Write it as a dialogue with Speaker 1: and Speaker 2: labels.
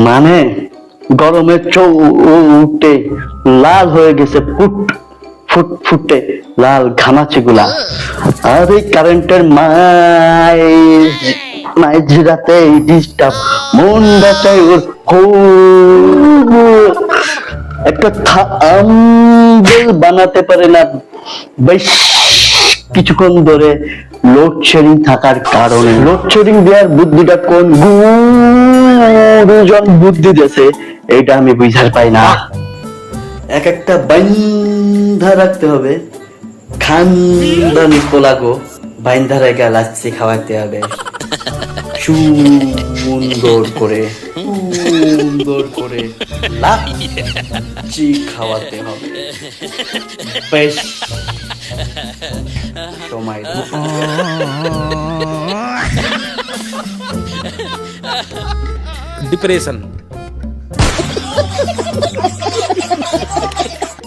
Speaker 1: মানে গরমে উঠে লাল হয়ে গেছে, ফুটে লাল ঘামাচি গুলা। আর এই কারেন্টের মায়ের জিরাতে ডিস্টার্ব, মন বাঁচাই ওর একটা থাম্বনেল বানাতে পারে না বেশ কিছুক্ষণ ধরে লোডশেডিং থাকার কারণে। লোডশেডিং দেওয়ার বুদ্ধিটা কোন গুরুজন বুদ্ধি দিয়েছে এটা আমি বুঝার পাই না। এক একটা বাইন্ধা রাখতে হবে, খানদানি পোলাগো বাইন্ধা রেখে লাচ্ছি খাওয়াতে হবে সুন্দর করে, সুন্দর করে লাচ্ছি খাওয়াতে হবে বেশ সময়।
Speaker 2: डिप्रेशन